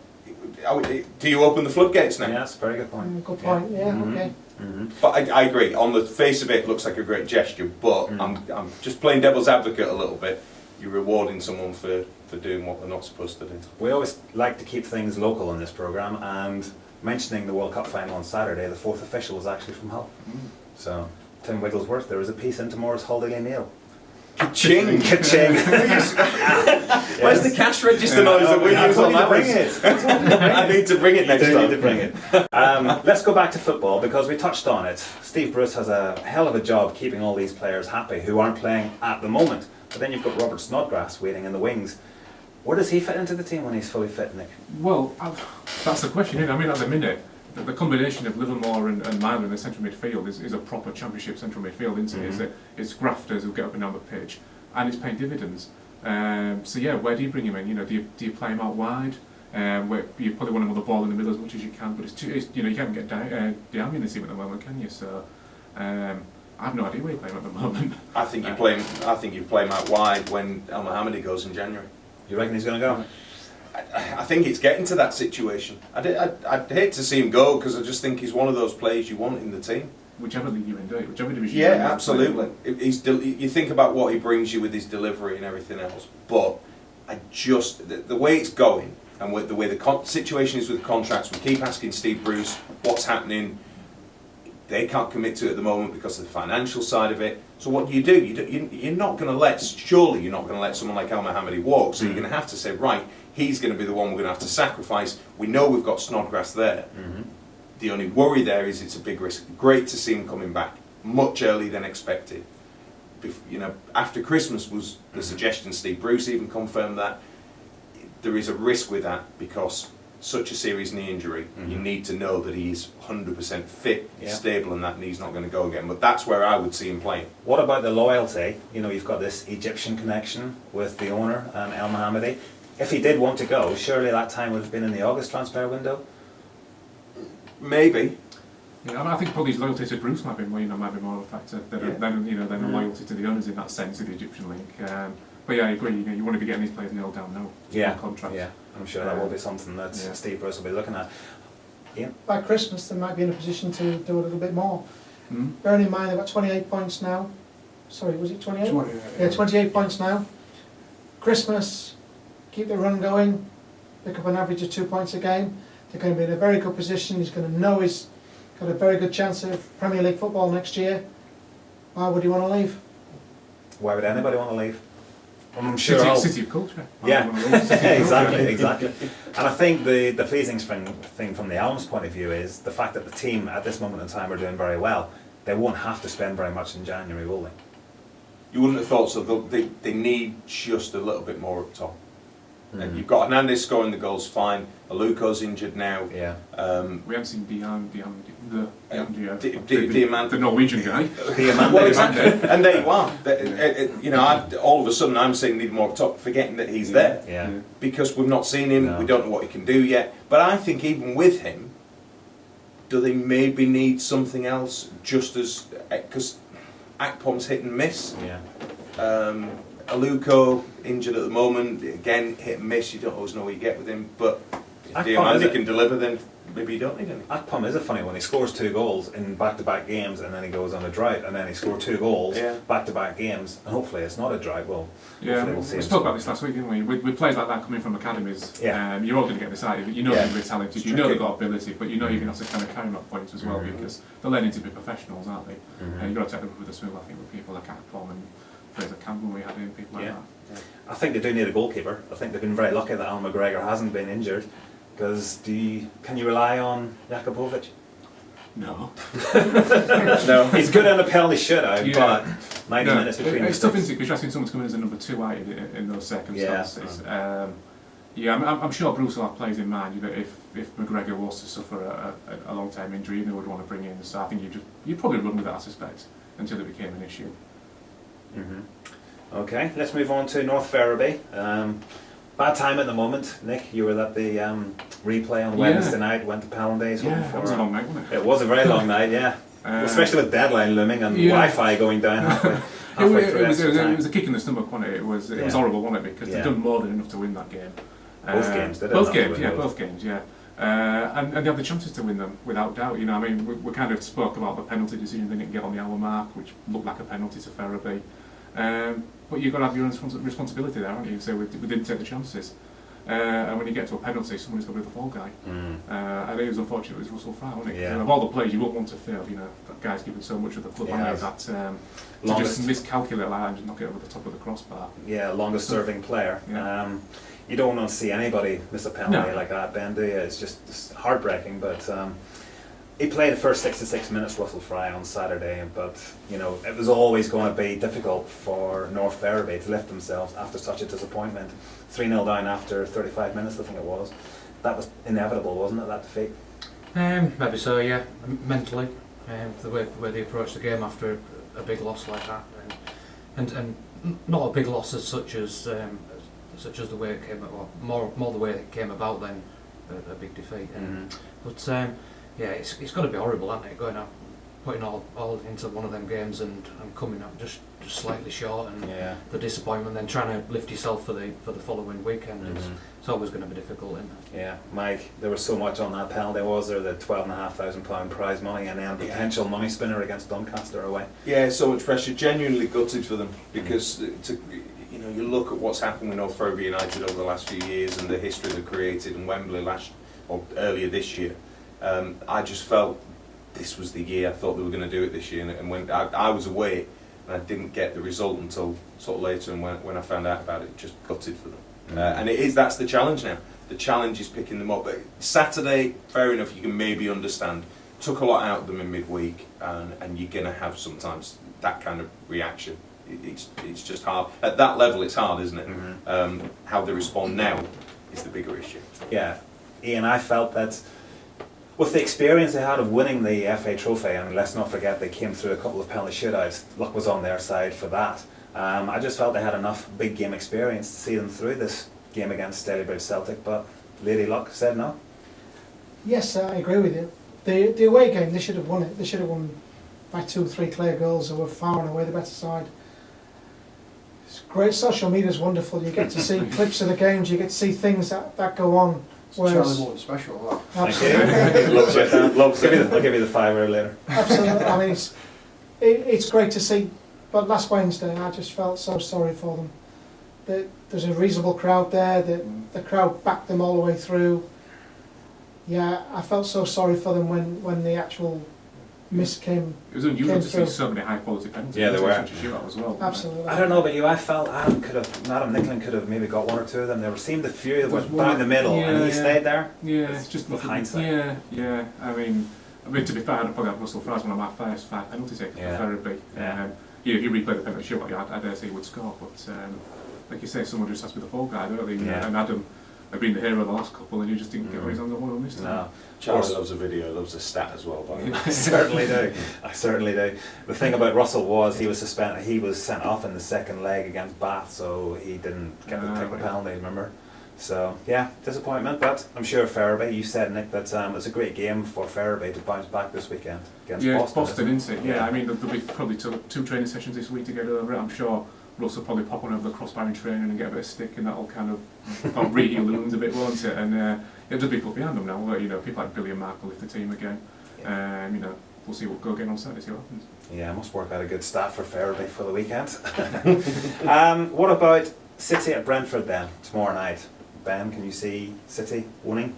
do you open the floodgates now? Yeah, that's a very good point. Good point, yeah, Mhm. okay. Mm-hmm. But I agree. On the face of it, it looks like a great gesture. But I'm just playing devil's advocate a little bit. You're rewarding someone for doing what they're not supposed to do. We always like to keep things local in this programme, and mentioning the World Cup final on Saturday, the fourth official was actually from Hull. So, Tim Wigglesworth, there is a piece in tomorrow's Hull Daily Mail. Ka-ching! Ka-ching! Where's the cash register noise that we use on that? Bring it. I need to bring it next You time. need to bring it. Let's go back to football because we touched on it. Steve Bruce has a hell of a job keeping all these players happy who aren't playing at the moment. But then you've got Robert Snodgrass waiting in the wings. Where does he fit into the team when he's fully fit, Nick? Well, that's the question, isn't it? I mean, at the minute, the combination of Livermore and Myler in the central midfield is a proper championship central midfield, isn't it? It's grafters who get up and down the pitch, and it's paying dividends. So yeah, where do you bring him in? You know, do you play him out wide? Where you probably want him on the ball in the middle as much as you can, but you can't get Diami in the team at the moment, can you? So I have no idea where you play him at the moment. I think you play him out wide when El Mohammadi goes in January. You reckon he's going to go? I think it's getting to that situation. I'd hate to see him go because I just think he's one of those players you want in the team. Whichever league you're in, do it? Whichever division Yeah, you're in. absolutely. You think about what he brings you with his delivery and everything else, but the way it's going and with the way the situation is with the contracts, we keep asking Steve Bruce what's happening. They can't commit to it at the moment because of the financial side of it. So what do? You're not going to surely you're not going to let someone like El Mohammadi walk. So you're going to have to say, right, he's going to be the one we're going to have to sacrifice. We know we've got Snodgrass there. The only worry there is it's a big risk. Great to see him coming back much earlier than expected. After Christmas was the suggestion. Steve Bruce even confirmed that there is a risk with that because such a serious knee injury, you need to know that he's 100% fit, stable, and that and he's not going to go again. But that's where I would see him playing. What about the loyalty? You know, you've got this Egyptian connection with the owner, El Mohammadi. If he did want to go, surely that time would have been in the August transfer window. Maybe. Yeah, I think probably his loyalty to Bruce might be more of a factor than a loyalty to the owners in that sense of the Egyptian link. But yeah, I agree. You want to be getting these players nailed down now. Yeah, Contracts. yeah. I'm sure that will be something that Steve Bruce will be looking at. Ian? By Christmas, they might be in a position to do a little bit more. Mm. Bearing in mind they've got 28 points now. Sorry, was it 28? 28, Yeah, 28 points now. Christmas, keep the run going, pick up an average of 2 points a game. They're going to be in a very good position. He's going to know he's got a very good chance of Premier League football next year. Why would he want to leave? Why would anybody want to leave? I'm sure City of culture. Yeah, exactly. And I think the pleasing thing from the Elms' point of view is the fact that the team at this moment in time are doing very well. They won't have to spend very much in January, will they? You wouldn't have thought so. They need just a little bit more up top. And you've got Hernandez scoring the goals fine. Aluko's injured now. Yeah. We haven't seen the Norwegian guy. Well, exactly. And there you are. All of a sudden I'm saying need more up top, forgetting that he's there. Yeah. Because we've not seen him, No. we don't know what he can do yet. But I think even with him, do they maybe need something else? Just as because Akpom's hit and miss. Yeah. Aluko injured at the moment. Again, hit and miss. You don't always know what you get with him. But if Diamandi can deliver, then maybe you don't need any. Akpom is a funny one. He scores 2 goals in back-to-back games, and then he goes on a drought, and then he scored 2 goals back-to-back games, and hopefully it's not a drought. Well, we'll see. We spoke about this last week, didn't we? With players like that coming from academies, you're all going to get this out. You know they're really talented, you know they've got ability, but you know you're going to have to kind of carry them up points as well because they're learning to be professionals, aren't they? You've got to take them with a smooth, I think, with people like Akpom and Fraser Campbell we had in, people like that. I think they do need a goalkeeper. I think they've been very lucky that Alan McGregor hasn't been injured. Because can you rely on Jakubovic? No. No. He's good on a penalty shootout, but 90 minutes between it's tough, isn't it? Because you're asking someone to come in as a number 2 out in those circumstances. I'm sure Bruce will have players in mind. If McGregor was to suffer a long-term injury, they would want to bring in. So I think you'd probably run with that, I suspect, until it became an issue. Okay, let's move on to North Ferriby. Bad time at the moment, Nick. You were at the replay on Wednesday night, went to Pallandays. Yeah, it was a long night, wasn't it? It was a very long night, yeah. Especially with deadline looming and Wi-Fi going down halfway through it was a kick in the stomach, wasn't it? It was horrible, wasn't it? Because they'd done more than enough to win that game. Both games, did it? Both games, yeah. And they had the chances to win them, without doubt. You know, I mean, we kind of spoke about the penalty decision they didn't get on the hour mark, which looked like a penalty to Ferriby. But you've got to have your own responsibility there, haven't you? So we didn't take the chances. And when you get to a penalty, somebody's got to be the fall guy. And it was unfortunate it was Russell Fry, wasn't it? Of all the players you wouldn't want to fail, you know, that guy's given so much of the club that to just miscalculate like that and just knock it over the top of the crossbar. Yeah, longest serving player. You don't want to see anybody miss a penalty like that, Ben, do you? It's just heartbreaking, but he played the first 66 minutes, Russell Fry, on Saturday, but you know it was always going to be difficult for North Ferriby to lift themselves after such a disappointment. 3-0 down after 35 minutes, I think it was. That was inevitable, wasn't it, that defeat? Maybe so, yeah. Mentally, the way they approached the game after a big loss like that, and not a big loss as such as the way it came about, more the way it came about than a big defeat. But yeah, it's got to be horrible, hasn't it? Going out, putting all into one of them games and coming up just slightly short, and the disappointment, then trying to lift yourself for the following weekend. It's always going to be difficult, isn't it? Yeah, Mike, there was so much on that penalty, was there? The £12,500 prize money and then potential money spinner against Doncaster away. Yeah, so much pressure. Genuinely gutted for them because you look at what's happened with North Ferriby United over the last few years and the history they've created in Wembley earlier this year. I just felt this was the year. I thought they were going to do it this year, and when I was away and I didn't get the result until sort of later, and when I found out about it, just gutted for them. And that's the challenge now. The challenge is picking them up. But Saturday, fair enough, you can maybe understand. Took a lot out of them in midweek, and you're going to have sometimes that kind of reaction. It's just hard. At that level, it's hard, isn't it? How they respond now is the bigger issue. Yeah, Ian, I felt that with the experience they had of winning the FA Trophy, and let's not forget they came through a couple of penalty shootouts, luck was on their side for that. I just felt they had enough big game experience to see them through this game against Stalybridge Celtic, but Lady Luck said no. Yes, I agree with you. The away game, they should have won it. They should have won by 2-3 clear goals. They were far and away the better side. It's great. Social media is wonderful. You get to see clips of the games. You get to see things that go on. Charlie Mullan special, that. Absolutely. I'll give you the £5 later. Absolutely. I mean, it's great to see. But last Wednesday, I just felt so sorry for them. There's a reasonable crowd there. The crowd backed them all the way through. Yeah, I felt so sorry for them when the actual miss came. It was unusual Came to see through. so many high quality penalties. Yeah, they were. Such a shootout as well. Absolutely. I don't know about you, I felt Adam Nicklin could have maybe got one or two of them. There seemed a few that There's went down one- the middle and he yeah. stayed there. Yeah, it's just with hindsight. Yeah. I mean, to be fair, I'd probably have Russell Fry's one of my first 5 penalty takers Yeah. for Ferriby. Yeah. If you replay the penalty shootout, I dare say he would score. But like you say, someone just has to be the fall guy, don't they? Yeah. And Adam had been the hero of the last couple, and he just didn't get his hands on one this time. No. Charlie loves a video, loves a stat as well, by the way. I certainly do. I certainly do. The thing about Russell was he was suspended. He was sent off in the second leg against Bath, so he didn't get to take the Right. penalty. Remember? So yeah, disappointment. But I'm sure Ferriby. You said, Nick, that it's a great game for Ferriby to bounce back this weekend against Yeah, Boston. isn't it? Yeah, I mean, there'll be probably two training sessions this week to get over it. I'm sure Russ will probably pop one over the crossbar in training and get a bit of stick, and that'll kind of re-heal the wounds a bit, won't it? And it'll just be put behind them now. Where, people like Billy and Mark will lift the team again. We'll see what go again on Saturday, see what happens. Yeah, must work out a good start for Ferriby for the weekend. What about City at Brentford then tomorrow night? Ben, can you see City winning?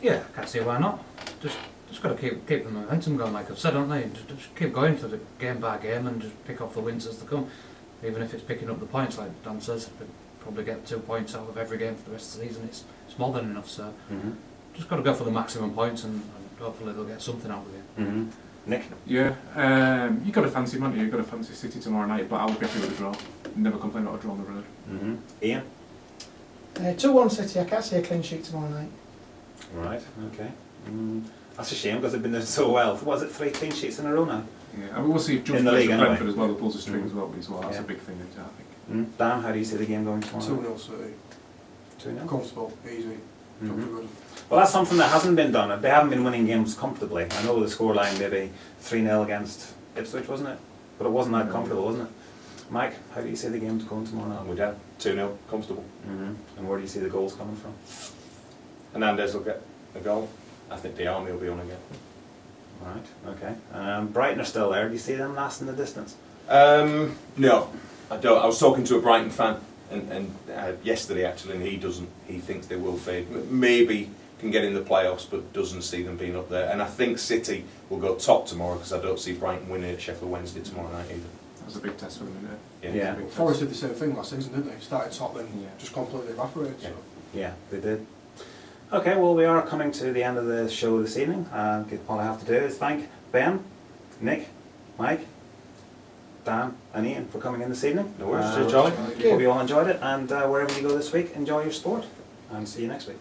Yeah, can't see why not. Just got to keep the momentum going, like I've said, haven't they? Just keep going for the game by game and just pick off the wins as they come. Even if it's picking up the points, like Dan says, we'll probably get 2 points out of every game for the rest of the season. It's more than enough, so just got to go for the maximum points and hopefully they'll get something out of it. Nick? Yeah, you've got to fancy, haven't you? You've got to fancy City tomorrow night, but I would be happy with a draw. Never complain about a draw on the road. Ian? 2-1 City. I can't see a clean sheet tomorrow night. Right, okay. That's a shame because they've been doing so well. Was it 3 clean sheets in a row now? Yeah, and we'll see if George In the plays league for anyway. Brentford as well, who pulls the string as well. That's Yeah. a big thing, isn't it, I think. Dan, how do you see the game going tomorrow? 2-0 City. 2-0? Comfortable, easy. Not too good. Well, that's something that hasn't been done. They haven't been winning games comfortably. I know the scoreline maybe 3-0 against Ipswich, wasn't it? But it wasn't that comfortable, wasn't it? Mike, how do you see the game going tomorrow night? We're down 2-0, comfortable. And where do you see the goals coming from? Hernandez will get a goal. I think the Army will be on again. Right, okay. Brighton are still there. Do you see them lasting the distance? No, I don't. I was talking to a Brighton fan and yesterday actually, and he doesn't. He thinks they will fade. Maybe can get in the playoffs, but doesn't see them being up there. And I think City will go top tomorrow because I don't see Brighton winning at Sheffield Wednesday tomorrow night either. That's a big test for them, isn't it? Yeah. It's a big Forest test. did the same thing last season, didn't they? Started top, then Yeah. just completely evaporated. So. Yeah, they did. Okay, well, we are coming to the end of the show this evening. All I have to do is thank Ben, Nick, Mike, Dan and Ian for coming in this evening. No worries, Charlie. Hope you all enjoyed it, and wherever you go this week, enjoy your sport, and see you next week.